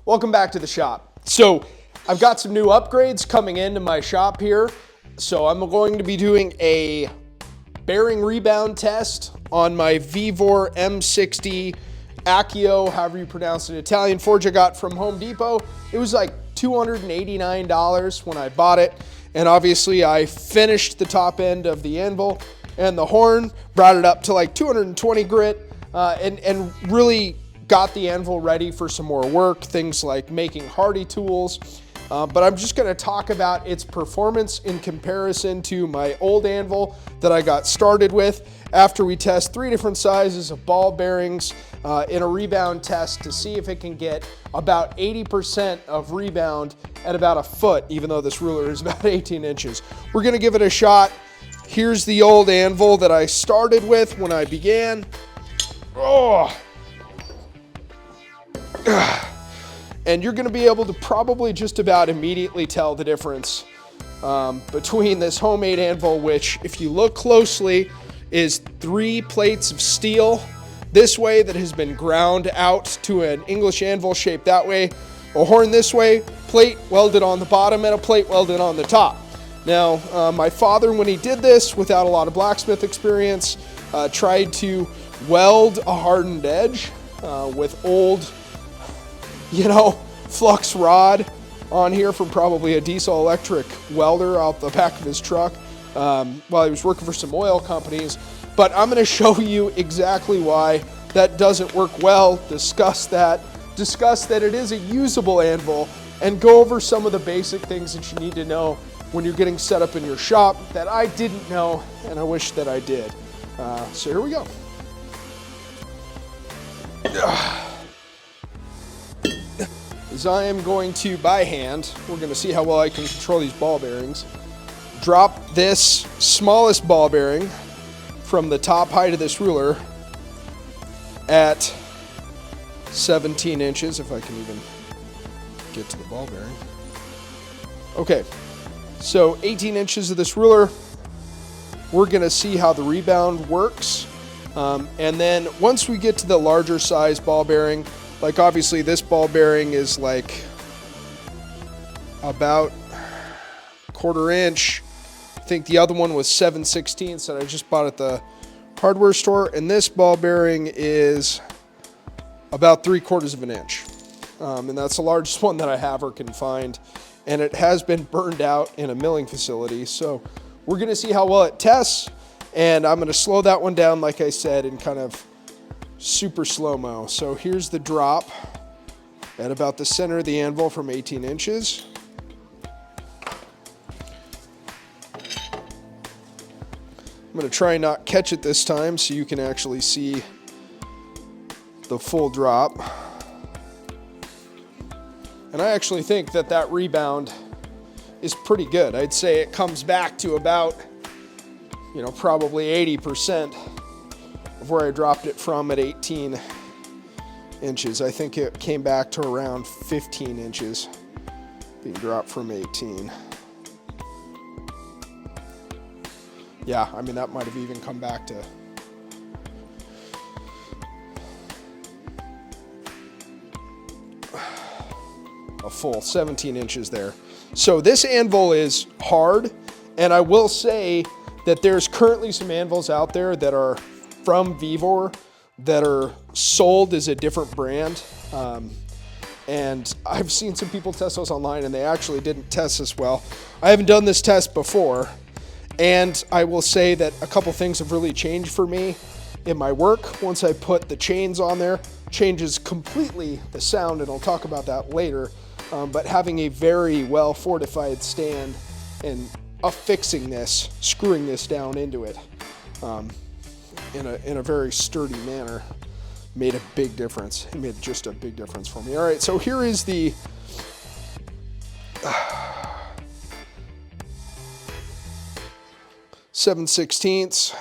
Welcome back to the shop. So I've got some new upgrades coming into my shop here. So I'm going to be doing a bearing rebound test on my Vevor M60 Accio, however you pronounce it, Italian forge I got from Home Depot. It was like $289 when I bought it. And obviously I finished the top end of the anvil and the horn, brought it up to like 220 grit, and really got the anvil ready for some more work, things like making hardy tools. But I'm just gonna talk about its performance in comparison to my old anvil that I got started with after we test 3 different sizes of ball bearings in a rebound test to see if it can get about 80% of rebound at about a foot, even though this ruler is about 18 inches. We're gonna give it a shot. Here's the old anvil that I started with when I began. Oh. And you're going to be able to probably just about immediately tell the difference between this homemade anvil, which if you look closely is 3 plates of steel this way that has been ground out to an English anvil shape that way, a horn this way, plate welded on the bottom and a plate welded on the top. Now my father, when he did this without a lot of blacksmith experience, tried to weld a hardened edge with old flux rod on here from probably a diesel electric welder out the back of his truck while he was working for some oil companies. But I'm going to show you exactly why that doesn't work well, discuss that it is a usable anvil, and go over some of the basic things that you need to know when you're getting set up in your shop that I didn't know and I wish that I did. So here we go. As I am going to, by hand, we're going to see how well I can control these ball bearings, drop this smallest ball bearing from the top height of this ruler at 17 inches, if I can even get to the ball bearing. Okay, so 18 inches of this ruler. We're going to see how the rebound works. And then once we get to the larger size ball bearing, like obviously this ball bearing is like about 1/4 inch. I think the other one was 7/16 that I just bought at the hardware store. And this ball bearing is about 3/4 of an inch. And that's the largest one that I have or can find. And it has been burned out in a milling facility. So we're gonna see how well it tests. And I'm gonna slow that one down, like I said, in kind of super slow-mo. So here's the drop at about the center of the anvil from 18 inches. I'm going to try and not catch it this time so you can actually see the full drop. And I actually think that that rebound is pretty good. I'd say it comes back to about, probably 80% of where I dropped it from at 18 inches. I think it came back to around 15 inches being dropped from 18. Yeah, I mean, that might have even come back to a full 17 inches there. So this anvil is hard, and I will say that there's currently some anvils out there that are from Vevor that are sold as a different brand. And I've seen some people test those online and they actually didn't test as well. I haven't done this test before. And I will say that a couple things have really changed for me in my work. Once I put the chains on there, changes completely the sound, and I'll talk about that later. But having a very well fortified stand and affixing this, screwing this down into it, in a very sturdy manner made a big difference. It made just a big difference for me. All right, so here is the 7/16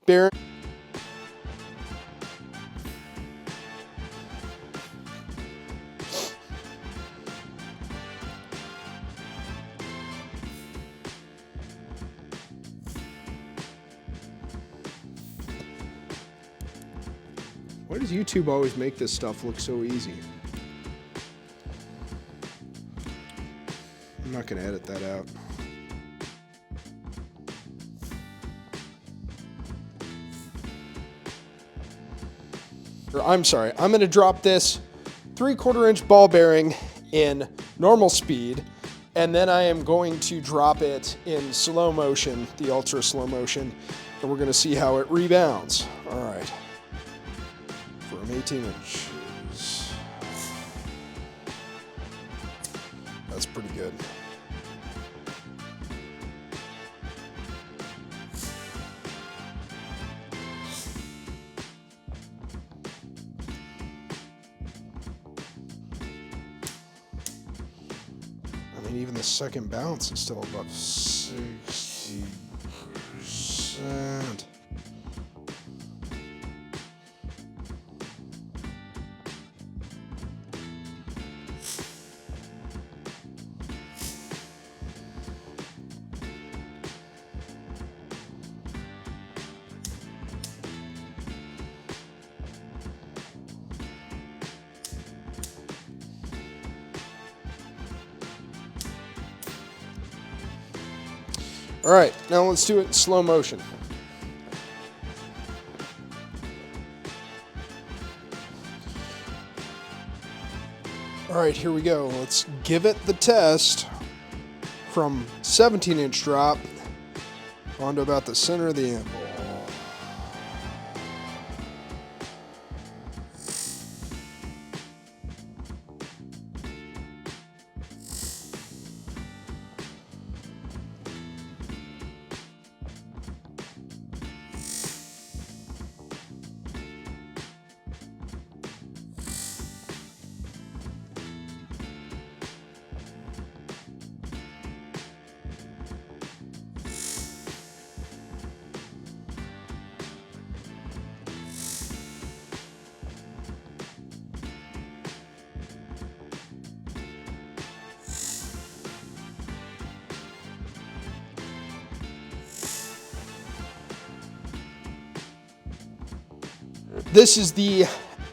bearing. Why does YouTube always make this stuff look so easy? I'm not going to edit that out. I'm sorry, I'm going to drop this 3/4 inch ball bearing in normal speed, and then I am going to drop it in slow motion, the ultra slow motion, and we're going to see how it rebounds. All right, from 18 inches. That's pretty good. Even the second bounce is still above 60%. All right, now let's do it in slow motion. All right, here we go. Let's give it the test from 17-inch drop onto about the center of the anvil. This is the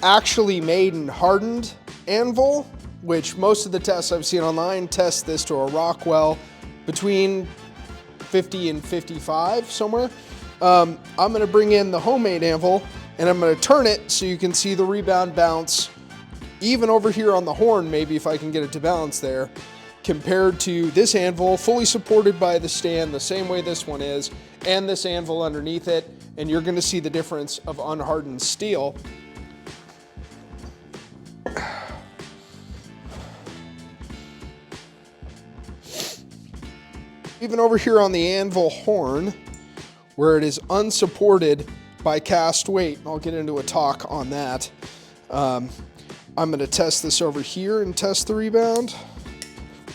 actually made and hardened anvil, which most of the tests I've seen online test this to a Rockwell between 50 and 55 somewhere. I'm going to bring in the homemade anvil and I'm going to turn it so you can see the rebound bounce even over here on the horn, maybe if I can get it to balance there, compared to this anvil fully supported by the stand the same way this one is, and this anvil underneath it. And you're going to see the difference of unhardened steel. Even over here on the anvil horn, where it is unsupported by cast weight, I'll get into a talk on that. I'm going to test this over here and test the rebound.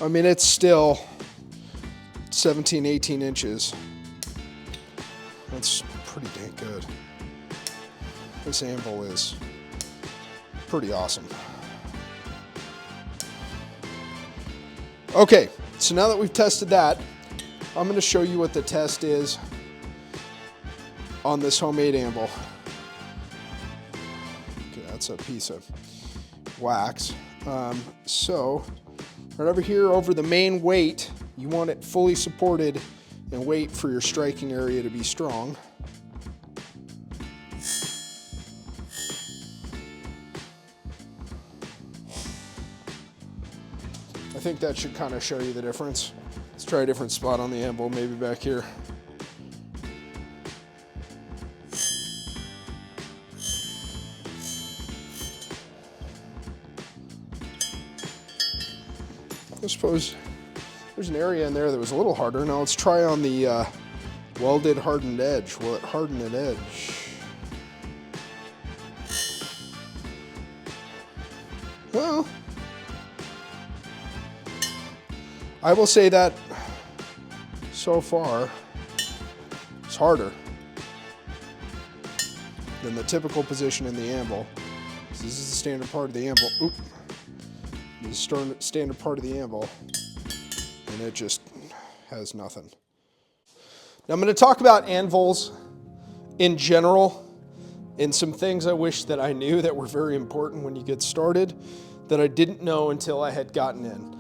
I mean, it's still 17, 18 inches. That's pretty dang good. This anvil is pretty awesome. Okay, so now that we've tested that, I'm going to show you what the test is on this homemade anvil. Okay, that's a piece of wax. So right over here over the main weight, you want it fully supported and wait for your striking area to be strong. I think that should kind of show you the difference. Let's try a different spot on the anvil, maybe back here. I suppose there's an area in there that was a little harder. Now let's try on the welded hardened edge. Will it harden an edge? Well, I will say that so far it's harder than the typical position in the anvil. So this is the standard part of the anvil. Oop. This is the standard part of the anvil, and it just has nothing. Now I'm going to talk about anvils in general and some things I wish that I knew that were very important when you get started that I didn't know until I had gotten in.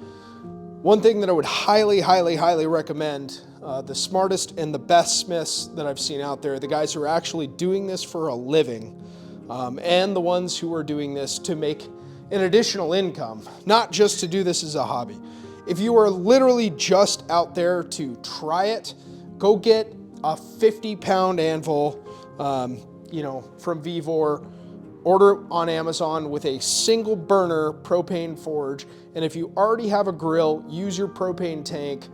One thing that I would highly, highly, highly recommend, the smartest and the best smiths that I've seen out there, the guys who are actually doing this for a living, and the ones who are doing this to make an additional income, not just to do this as a hobby. If you are literally just out there to try it, go get a 50-pound anvil, from Vevor. Order it on Amazon with a single burner propane forge. And if you already have a grill, use your propane tank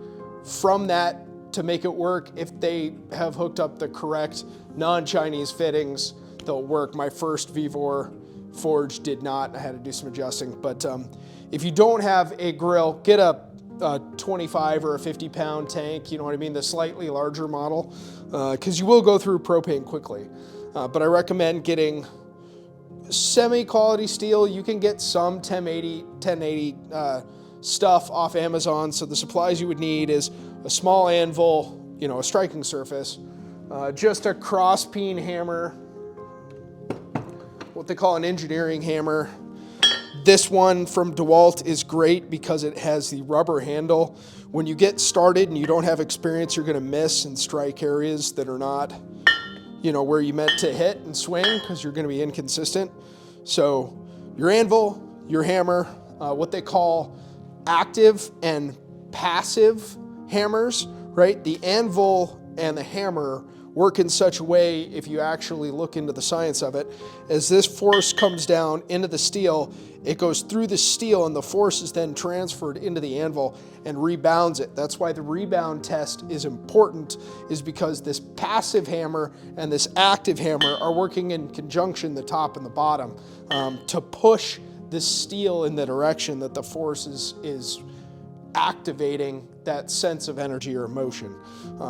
from that to make it work. If they have hooked up the correct non-Chinese fittings, they'll work. My first Vevor forge did not. I had to do some adjusting. But if you don't have a grill, get a 25 or a 50-pound tank, you know what I mean, the slightly larger model, because you will go through propane quickly. But I recommend getting semi-quality steel. You can get some 1080 stuff off Amazon. So the supplies you would need is a small anvil, a striking surface, just a cross peen hammer, what they call an engineering hammer. This one from DeWalt is great because it has the rubber handle. When you get started and you don't have experience, you're going to miss and strike areas that are not where you meant to hit and swing, because you're going to be inconsistent. So your anvil, your hammer, what they call active and passive hammers, right? The anvil and the hammer work in such a way, if you actually look into the science of it, as this force comes down into the steel, it goes through the steel and the force is then transferred into the anvil and rebounds it. That's why the rebound test is important, is because this passive hammer and this active hammer are working in conjunction, the top and the bottom, to push the steel in the direction that the force is activating that sense of energy or motion.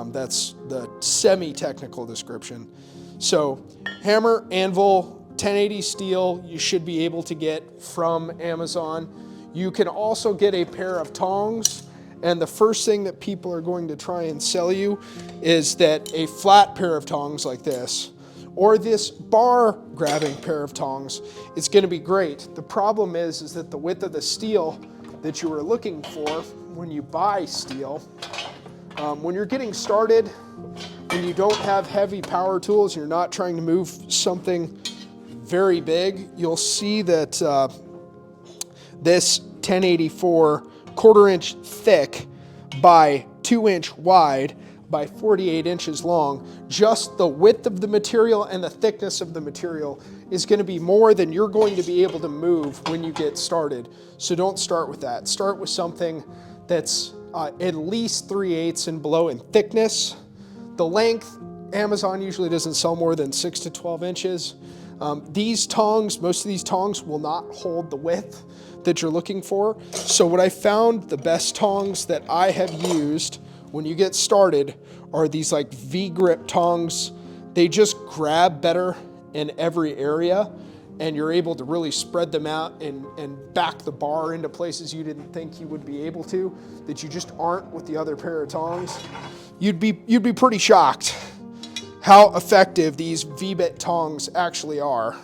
That's the semi-technical description. So hammer, anvil, 1080 steel, you should be able to get from Amazon. You can also get a pair of tongs, and the first thing that people are going to try and sell you is that a flat pair of tongs like this, or this bar grabbing pair of tongs, is going to be great. The problem is that the width of the steel that you are looking for when you buy steel, when you're getting started, when you don't have heavy power tools, you're not trying to move something very big, you'll see that this 1084 1/4 inch thick by 2 inch wide by 48 inches long, just the width of the material and the thickness of the material is going to be more than you're going to be able to move when you get started. So don't start with that. Start with something that's at least 3/8 and below in thickness. The length, Amazon usually doesn't sell more than 6 to 12 inches. These tongs, most of these tongs will not hold the width that you're looking for. So what I found, the best tongs that I have used when you get started are these like V-grip tongs. They just grab better in every area, and you're able to really spread them out and back the bar into places you didn't think you would be able to, that you just aren't with the other pair of tongs. You'd be pretty shocked how effective these V-bit tongs actually are,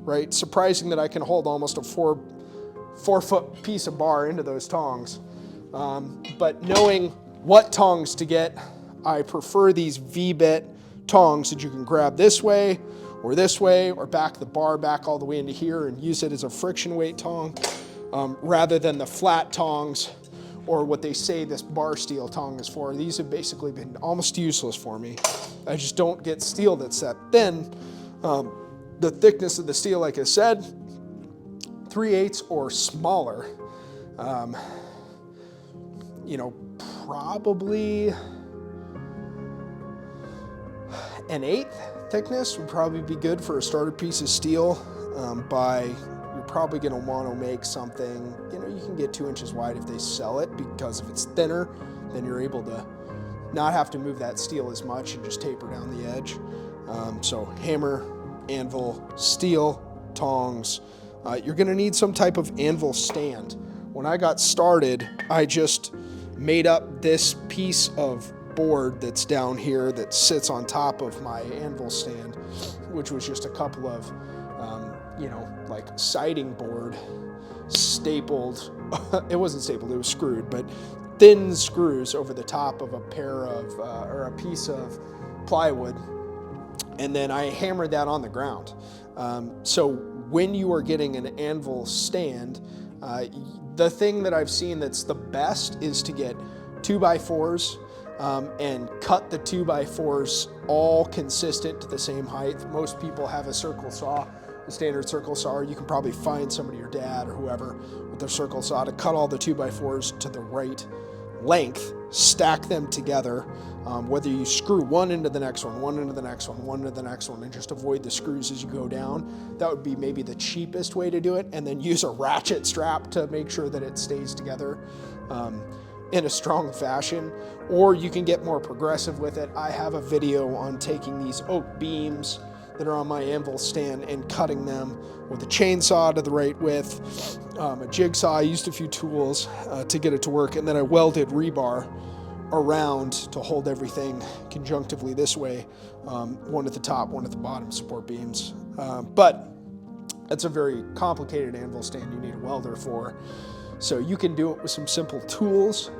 right? Surprising that I can hold almost a 4-foot piece of bar into those tongs. But knowing what tongs to get, I prefer these V-bit tongs that you can grab this way, or back the bar back all the way into here and use it as a friction weight tong, rather than the flat tongs, or what they say this bar steel tong is for. These have basically been almost useless for me. I just don't get steel that's that thin. The thickness of the steel, like I said, 3/8 or smaller. Probably an 1/8 thickness would probably be good for a starter piece of steel. You're probably going to want to make something, you can get 2 inches wide if they sell it, because if it's thinner, then you're able to not have to move that steel as much and just taper down the edge. So hammer, anvil, steel, tongs. You're going to need some type of anvil stand. When I got started, I just made up this piece of board that's down here that sits on top of my anvil stand, which was just a couple of like siding board stapled. It wasn't stapled, it was screwed, but thin screws over the top of a pair of, or a piece of plywood. And then I hammered that on the ground. So when you are getting an anvil stand, the thing that I've seen that's the best is to get 2x4s and cut the 2x4s all consistent to the same height. Most people have a circle saw, a standard circle saw, or you can probably find somebody, your dad or whoever, with their circle saw to cut all the 2x4s to the right length, stack them together, whether you screw one into the next one, one into the next one, one into the next one, and just avoid the screws as you go down. That would be maybe the cheapest way to do it, and then use a ratchet strap to make sure that it stays together in a strong fashion. Or you can get more progressive with it. I have a video on taking these oak beams that are on my anvil stand and cutting them with a chainsaw to the right width, a jigsaw. I used a few tools to get it to work, and then I welded rebar around to hold everything conjunctively this way, one at the top, one at the bottom, support beams. But that's a very complicated anvil stand you need a welder for. So you can do it with some simple tools.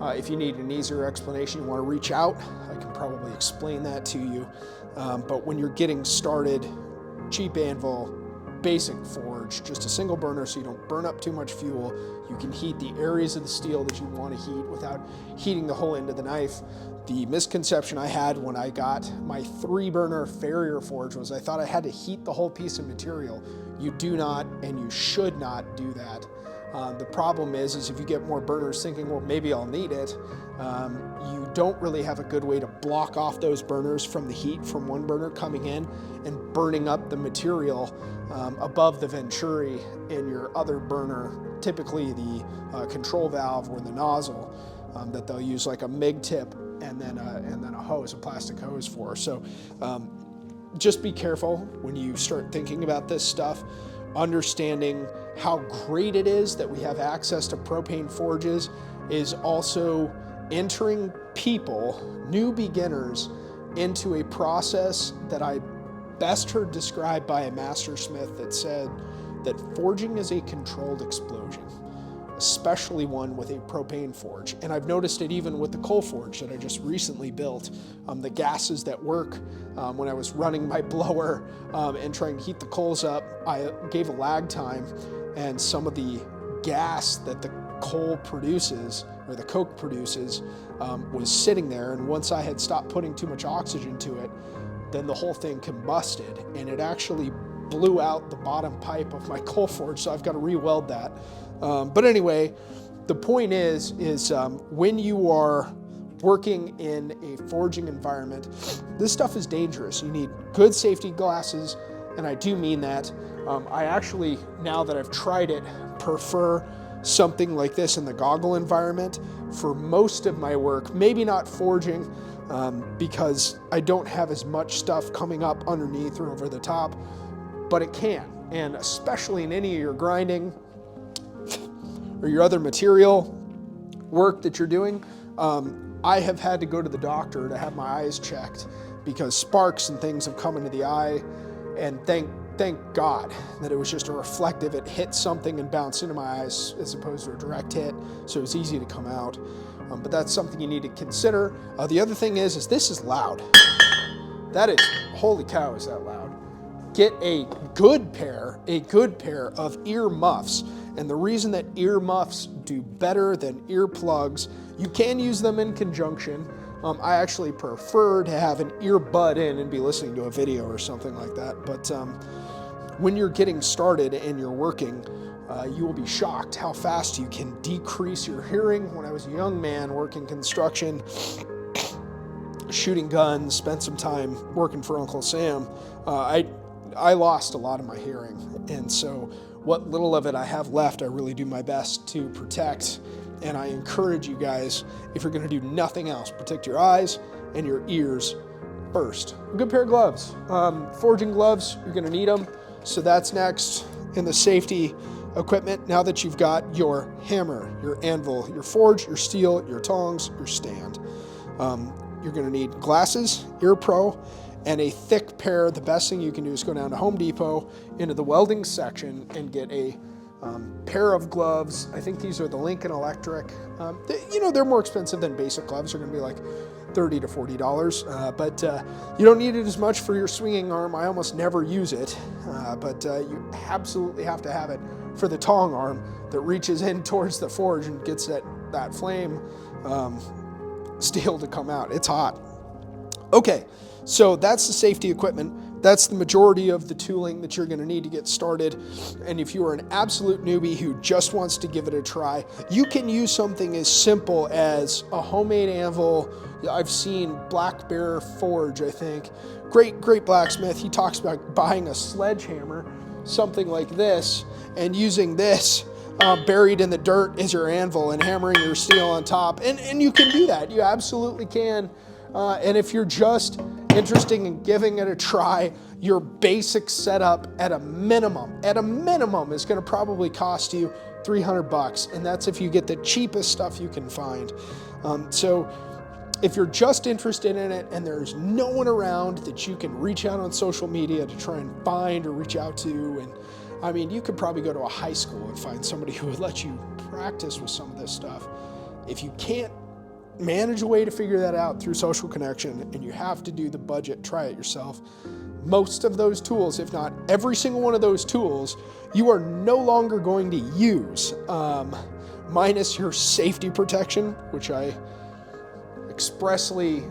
If you need an easier explanation, you want to reach out, I can probably explain that to you. But when you're getting started, cheap anvil, basic forge, just a single burner so you don't burn up too much fuel. You can heat the areas of the steel that you want to heat without heating the whole end of the knife. The misconception I had when I got my 3-burner Farrier forge was I thought I had to heat the whole piece of material. You do not, and you should not do that. The problem is if you get more burners thinking, well, maybe I'll need it, you don't really have a good way to block off those burners from the heat from one burner coming in and burning up the material above the venturi in your other burner, typically the control valve or the nozzle that they'll use like a MIG tip and then a hose, a plastic hose for. So just be careful when you start thinking about this stuff, understanding how great it is that we have access to propane forges is also entering people, new beginners, into a process that I best heard described by a master smith that said that forging is a controlled explosion, especially one with a propane forge. And I've noticed it even with the coal forge that I just recently built. The gases that work when I was running my blower and trying to heat the coals up, I gave a lag time, and some of the gas that the coal produces, or the coke produces, was sitting there. And once I had stopped putting too much oxygen to it, then the whole thing combusted, and it actually blew out the bottom pipe of my coal forge, so I've got to re-weld that. But anyway, the point is when you are working in a forging environment, this stuff is dangerous. You need good safety glasses, and I do mean that. I actually, now that I've tried it, prefer something like this in the goggle environment for most of my work. Maybe not forging, because I don't have as much stuff coming up underneath or over the top, but it can. And especially in any of your grinding or your other material work that you're doing, I have had to go to the doctor to have my eyes checked because sparks and things have come into the eye, and thank God that it was just a reflective. It hit something and bounced into my eyes as opposed to a direct hit, so it's easy to come out. But that's something you need to consider. The other thing is this is loud. That is, holy cow, is that loud. Get a good pair of ear muffs. And the reason that ear muffs do better than earplugs, you can use them in conjunction. I actually prefer to have an earbud in and be listening to a video or something like that. But when you're getting started and you're working, you will be shocked how fast you can decrease your hearing. When I was a young man working construction, shooting guns, spent some time working for Uncle Sam, I lost a lot of my hearing. And so what little of it I have left, I really do my best to protect. And I encourage you guys, if you're going to do nothing else, protect your eyes and your ears first. A good pair of gloves. Forging gloves, you're going to need them. So that's next in the safety equipment. Now that you've got your hammer, your anvil, your forge, your steel, your tongs, your stand, you're going to need glasses, ear pro, and a thick pair, the best thing you can do is go down to Home Depot into the welding section and get a pair of gloves. I think these are the Lincoln Electric. They're more expensive than basic gloves. They're going to be like $30 to $40, but you don't need it as much for your swinging arm. I almost never use it, but you absolutely have to have it for the tong arm that reaches in towards the forge and gets that flame steel to come out. It's hot. Okay, so that's the safety equipment. That's the majority of the tooling that you're going to need to get started. And if you are an absolute newbie who just wants to give it a try, you can use something as simple as a homemade anvil. I've seen Black Bear Forge, I think. Great blacksmith. He talks about buying a sledgehammer, something like this, and using this buried in the dirt as your anvil and hammering your steel on top. And you can do that. You absolutely can. And if you're just interested in giving it a try, your basic setup at a minimum is going to probably cost you $300, and that's if you get the cheapest stuff you can find. So if you're just interested in it and there's no one around that you can reach out on social media to try and find or reach out to, and I mean, you could probably go to a high school and find somebody who would let you practice with some of this stuff. If you can't manage a way to figure that out through social connection and you have to do the budget, try it yourself. Most of those tools, if not every single one of those tools, you are no longer going to use, minus your safety protection, which I expressly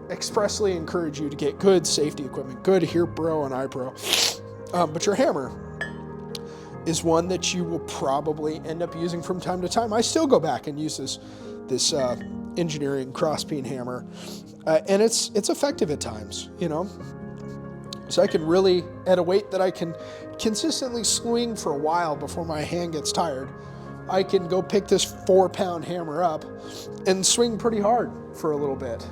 encourage you to get good safety equipment, good Hickory and iPro. But your hammer is one that you will probably end up using from time to time. I still go back and use this engineering cross-peen hammer, and it's effective at times, so I can really, at a weight that I can consistently swing for a while before my hand gets tired, I can go pick this 4-pound hammer up and swing pretty hard for a little bit.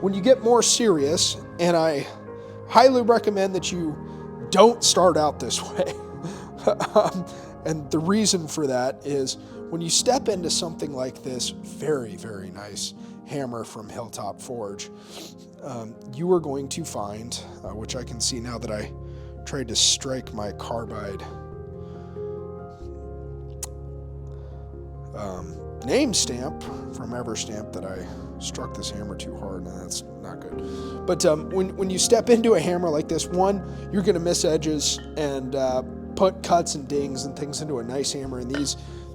When you get more serious, and I highly recommend that you don't start out this way, and the reason for that is when you step into something like this very, very nice hammer from Hilltop Forge, you are going to find, which I can see now that I tried to strike my carbide name stamp from Everstamp, that I struck this hammer too hard, and that's not good. But when you step into a hammer like this, one, you're going to miss edges and put cuts and dings and things into a nice hammer. And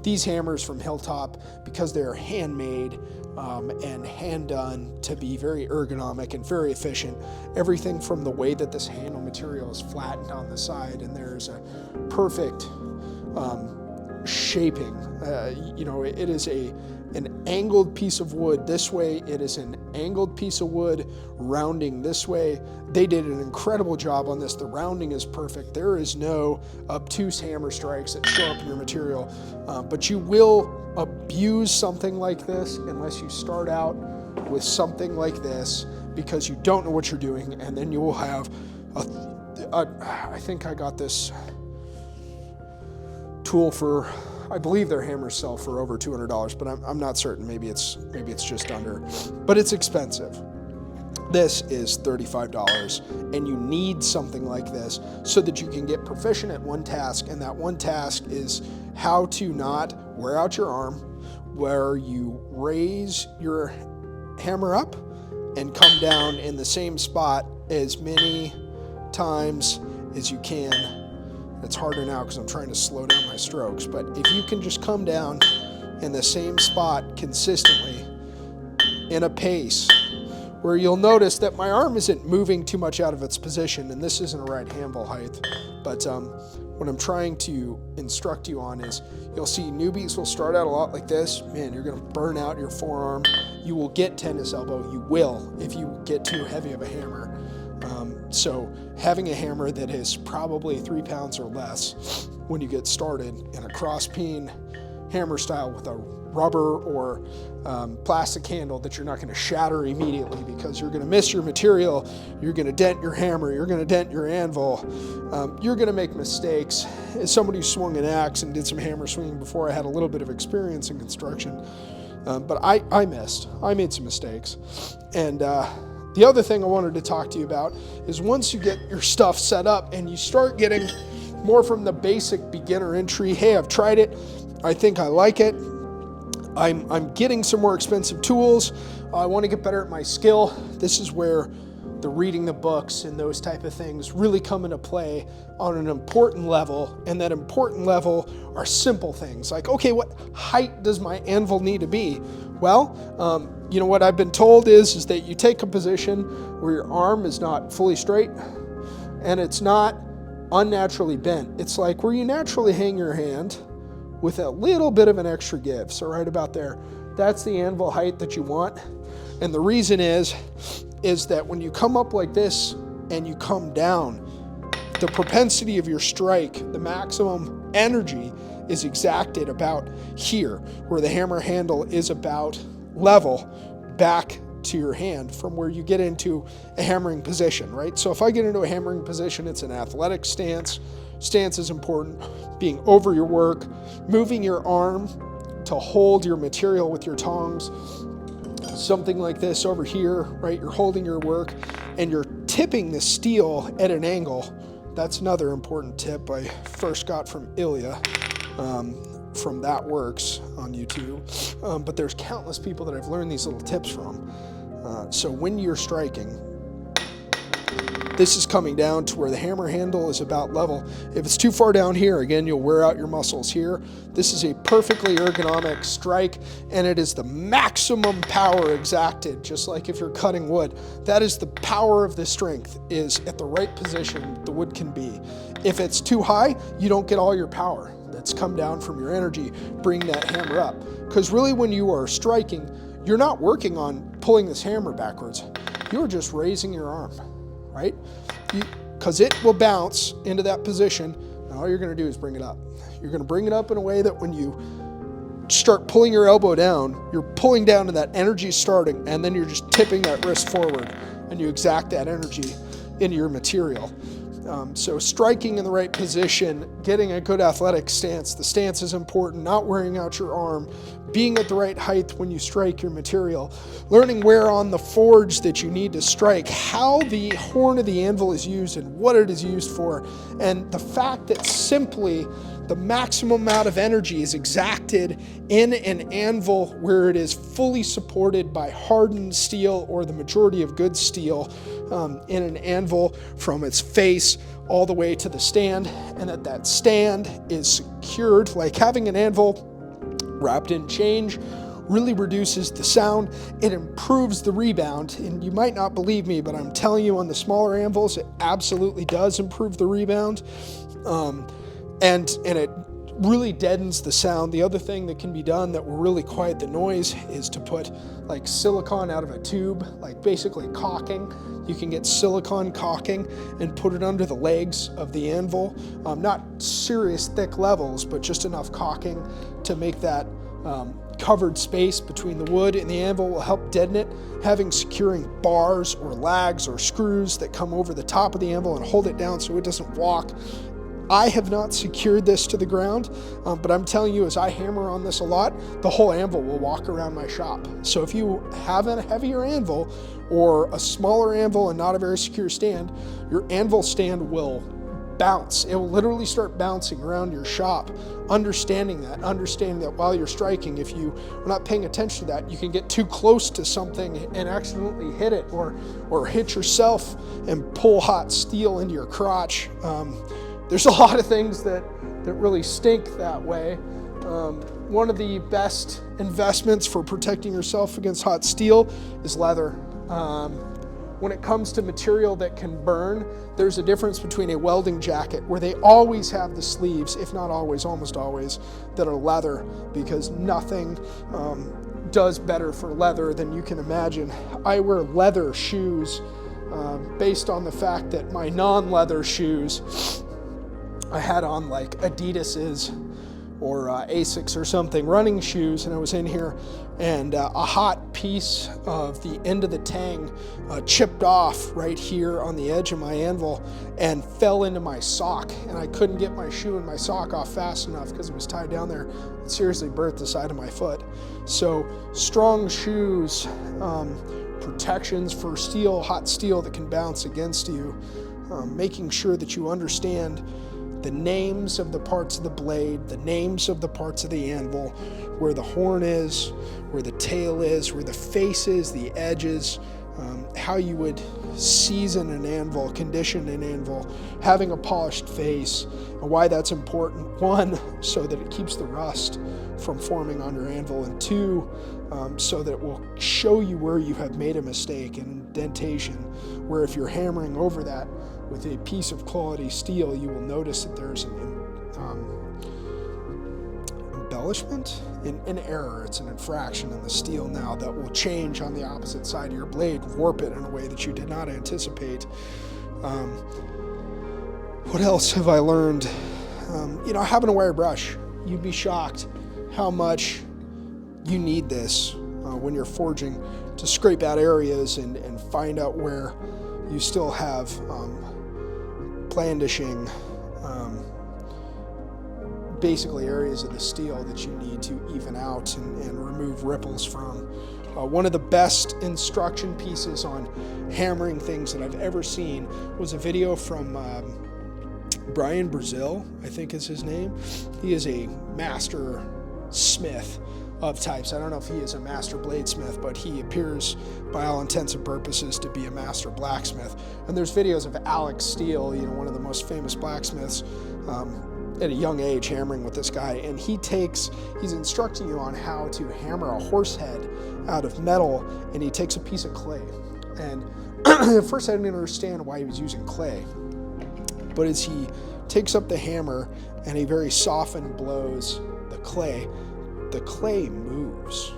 these hammers from Hilltop, because they're handmade and hand done to be very ergonomic and very efficient, everything from the way that this handle material is flattened on the side and there's a perfect shaping. It is an angled piece of wood this way. It is an angled piece of wood rounding this way. They did an incredible job on this. The rounding is perfect. There is no obtuse hammer strikes that show up in your material, but you will abuse something like this unless you start out with something like this, because you don't know what you're doing, and then you will have I think I got this tool for, I believe their hammers sell for over $200, but I'm not certain. Maybe it's just under, but it's expensive. This is $35, and you need something like this so that you can get proficient at one task, and that one task is how to not wear out your arm, where you raise your hammer up and come down in the same spot as many times as you can. It's harder now because I'm trying to slow down my strokes, but if you can just come down in the same spot consistently in a pace where you'll notice that my arm isn't moving too much out of its position, and this isn't a right handle height, but what I'm trying to instruct you on is, you'll see newbies will start out a lot like this. Man, you're going to burn out your forearm. You will get tennis elbow. You will if you get too heavy of a hammer. So having a hammer that is probably 3 pounds or less when you get started in a cross-peen hammer style with a rubber or plastic handle that you're not going to shatter immediately, because you're going to miss your material, you're going to dent your hammer, you're going to dent your anvil, you're going to make mistakes. As somebody who swung an axe and did some hammer swinging before, I had a little bit of experience in construction, but I made some mistakes, and The other thing I wanted to talk to you about is once you get your stuff set up and you start getting more from the basic beginner entry, hey, I've tried it, I think I like it, I'm getting some more expensive tools, I want to get better at my skill. This is where the reading the books and those type of things really come into play on an important level. And that important level are simple things like, okay, what height does my anvil need to be? Well, you know what I've been told is that you take a position where your arm is not fully straight and it's not unnaturally bent. It's like where you naturally hang your hand with a little bit of an extra give. So right about there, that's the anvil height that you want. And the reason is that when you come up like this and you come down, the propensity of your strike, the maximum energy is exacted about here, where the hammer handle is about level back to your hand from where you get into a hammering position, right? So if I get into a hammering position, it's an athletic stance. Stance is important. Being over your work, moving your arm to hold your material with your tongs, something like this over here, right? You're holding your work and you're tipping the steel at an angle. That's another important tip I first got from Ilya, from That Works on YouTube. But there's countless people that I've learned these little tips from. So when you're striking, this is coming down to where the hammer handle is about level. If it's too far down here, again, you'll wear out your muscles here. This is a perfectly ergonomic strike, and it is the maximum power exacted, just like if you're cutting wood. That is the power of the strength, is at the right position the wood can be. If it's too high, you don't get all your power that's come down from your energy, bring that hammer up. Because really when you are striking, you're not working on pulling this hammer backwards. You're just raising your arm. Right? Because it will bounce into that position, and all you're going to do is bring it up. You're going to bring it up in a way that when you start pulling your elbow down, you're pulling down to that energy starting, and then you're just tipping that wrist forward, and you exact that energy into your material. So striking in the right position, getting a good athletic stance. The stance is important, not wearing out your arm, being at the right height when you strike your material, learning where on the forge that you need to strike, how the horn of the anvil is used and what it is used for, and the fact that simply the maximum amount of energy is exacted in an anvil where it is fully supported by hardened steel or the majority of good steel in an anvil from its face all the way to the stand, and that stand is secured. Like having an anvil wrapped in change really reduces the sound. It improves the rebound, and you might not believe me, but I'm telling you, on the smaller anvils, it absolutely does improve the rebound. And it really deadens the sound. The other thing that can be done that will really quiet the noise is to put like silicone out of a tube, like basically caulking. You can get silicone caulking and put it under the legs of the anvil. Not serious thick levels, but just enough caulking to make that covered space between the wood and the anvil will help deaden it. Having securing bars or lags or screws that come over the top of the anvil and hold it down so it doesn't walk. I have not secured this to the ground, but I'm telling you, as I hammer on this a lot, the whole anvil will walk around my shop. So if you have a heavier anvil or a smaller anvil and not a very secure stand, your anvil stand will bounce. It will literally start bouncing around your shop. Understanding that while you're striking, if you are not paying attention to that, you can get too close to something and accidentally hit it or hit yourself and pull hot steel into your crotch. There's a lot of things that really stink that way. One of the best investments for protecting yourself against hot steel is leather. When it comes to material that can burn, there's a difference between a welding jacket, where they always have the sleeves, if not always, almost always, that are leather, because nothing does better for leather than you can imagine. I wear leather shoes based on the fact that my non-leather shoes, I had on like Adidas's or Asics or something, running shoes, and I was in here, and a hot piece of the end of the tang chipped off right here on the edge of my anvil and fell into my sock, and I couldn't get my shoe and my sock off fast enough because it was tied down there. It seriously burnt the side of my foot. So strong shoes protections for steel, hot steel that can bounce against you, making sure that you understand the names of the parts of the blade, the names of the parts of the anvil, where the horn is, where the tail is, where the face is, the edges, how you would season an anvil, condition an anvil, having a polished face, and why that's important. One, so that it keeps the rust from forming on your anvil, and two, so that it will show you where you have made a mistake, an indentation, where if you're hammering over that with a piece of quality steel, you will notice that there's an embellishment, an error. It's an infraction in the steel now that will change on the opposite side of your blade, warp it in a way that you did not anticipate. What else have I learned? Having a wire brush. You'd be shocked how much you need this when you're forging to scrape out areas and find out where you still have blandishing, basically areas of the steel that you need to even out and remove ripples from. One of the best instruction pieces on hammering things that I've ever seen was a video from Brazeal, I think is his name. He is a master smith of types. I don't know if he is a master bladesmith, but he appears by all intents and purposes to be a master blacksmith. And there's videos of Alec Steele, one of the most famous blacksmiths, at a young age hammering with this guy, and he's instructing you on how to hammer a horse head out of metal, and he takes a piece of clay. And at first I didn't understand why he was using clay, but as he takes up the hammer and he very soft blows the clay moves.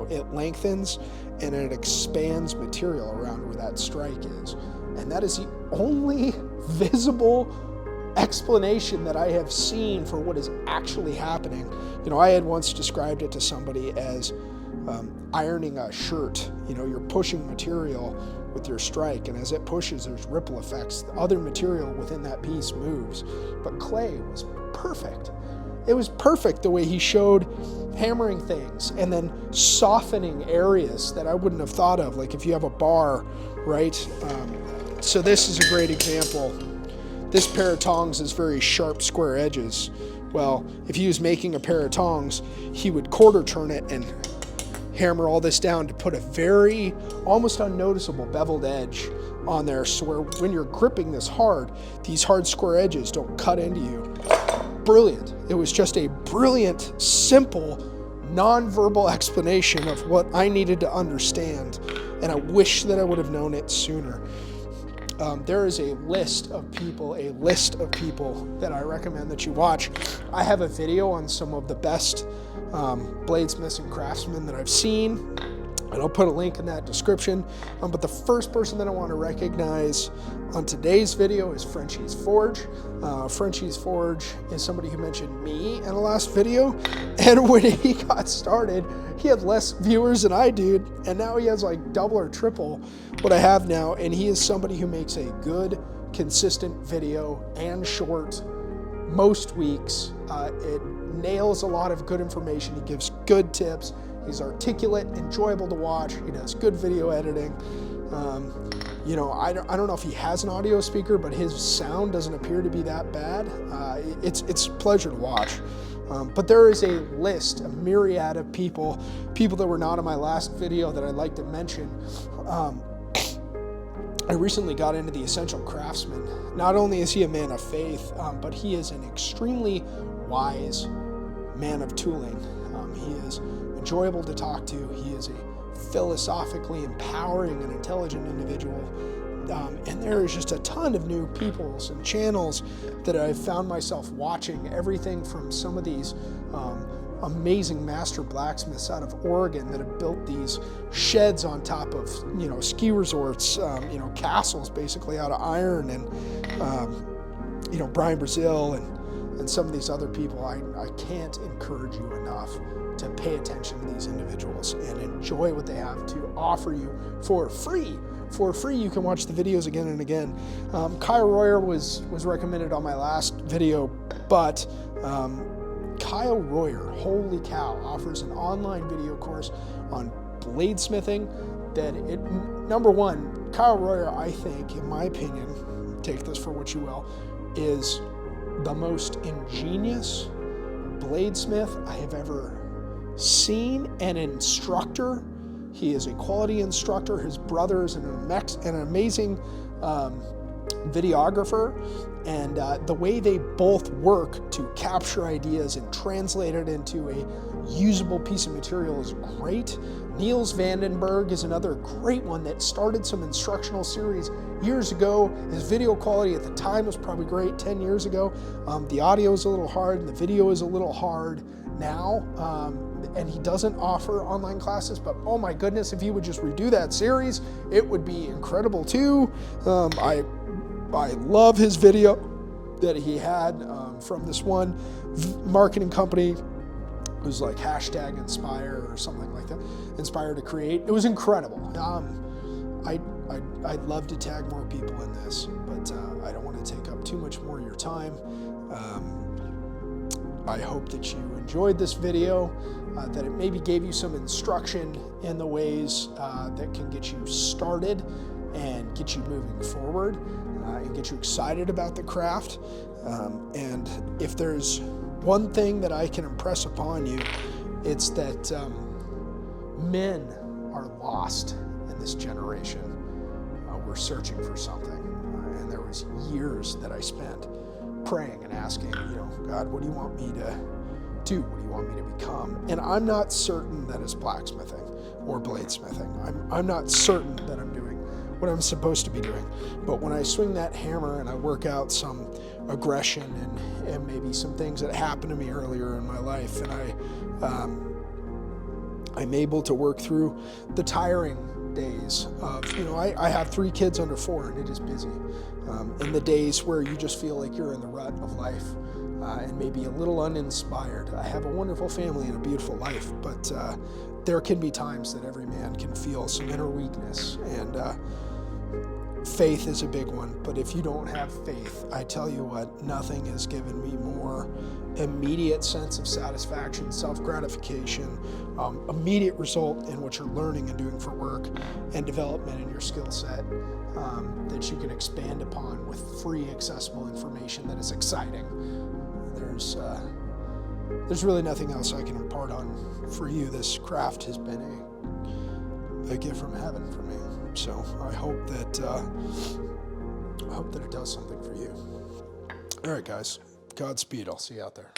It lengthens and it expands material around where that strike is. And that is the only visible explanation that I have seen for what is actually happening. I had once described it to somebody as ironing a shirt. You're pushing material with your strike, and as it pushes, there's ripple effects. The other material within that piece moves. But clay was perfect. It was perfect the way he showed hammering things and then softening areas that I wouldn't have thought of, like if you have a bar, right? So this is a great example. This pair of tongs has very sharp square edges. Well, if he was making a pair of tongs, he would quarter turn it and hammer all this down to put a very almost unnoticeable beveled edge on there, so where when you're gripping this hard, these hard square edges don't cut into you. Brilliant. It was just a brilliant, simple, non-verbal explanation of what I needed to understand, and I wish that I would have known it sooner. There is a list of people that I recommend that you watch. I have a video on some of the best bladesmiths and craftsmen that I've seen, and I'll put a link in that description. But the first person that I want to recognize on today's video is Frenchy's Forge. Frenchy's Forge is somebody who mentioned me in the last video, and when he got started, he had less viewers than I did, and now he has like double or triple what I have now, and he is somebody who makes a good, consistent video and short most weeks. It nails a lot of good information. He gives good tips. He's articulate, enjoyable to watch. He does good video editing. I don't know if he has an audio speaker, but his sound doesn't appear to be that bad. It's a pleasure to watch. But there is a list, a myriad of people that were not in my last video that I'd like to mention. I recently got into the Essential Craftsman. Not only is he a man of faith, but he is an extremely wise man of tooling. He is enjoyable to talk to. He is a philosophically empowering and intelligent individual. And there is just a ton of new peoples and channels that I've found myself watching. Everything from some of these amazing master blacksmiths out of Oregon that have built these sheds on top of ski resorts, castles basically out of iron, and Brian Brazeal and some of these other people. I can't encourage you enough to pay attention to these individuals and enjoy what they have to offer you for free. For free, you can watch the videos again and again. Kyle Royer was recommended on my last video, but Kyle Royer, holy cow, offers an online video course on bladesmithing, that it, number one, Kyle Royer, I think, in my opinion, take this for what you will, is the most ingenious bladesmith I have ever seen, and instructor. He is a quality instructor. His brother is an amazing videographer, and the way they both work to capture ideas and translate it into a usable piece of material is great. Neels Van Den Burg is another great one that started some instructional series years ago. His video quality at the time was probably great 10 years ago. The audio is a little hard and the video is a little hard now. And he doesn't offer online classes, but oh my goodness, if he would just redo that series, it would be incredible too. I love his video that he had from this one marketing company. It was like #inspire or something like that. Inspire to create. It was incredible. I'd love to tag more people in this, but I don't want to take up too much more of your time. I hope that you enjoyed this video, that it maybe gave you some instruction in the ways that can get you started and get you moving forward and get you excited about the craft. And if there's one thing that I can impress upon you, it's that men are lost in this generation. We're searching for something. And there was years that I spent praying and asking, God, what do you want me to do? What do you want me to become? And I'm not certain that it's blacksmithing or bladesmithing. I'm not certain that I'm doing what I'm supposed to be doing. But when I swing that hammer and I work out some aggression and maybe some things that happened to me earlier in my life, and I'm able to work through the tiring days of, I have 3 kids under 4 and it is busy. In the days where you just feel like you're in the rut of life and maybe a little uninspired. I have a wonderful family and a beautiful life, but there can be times that every man can feel some inner weakness, and faith is a big one. But if you don't have faith, I tell you what, nothing has given me more immediate sense of satisfaction, self-gratification, immediate result in what you're learning and doing for work, and development in your skill set that you can expand upon with free, accessible information that is exciting. There's really nothing else I can impart on for you. This craft has been a gift from heaven for me. So I hope that it does something for you. All right, guys. Godspeed. I'll see you out there.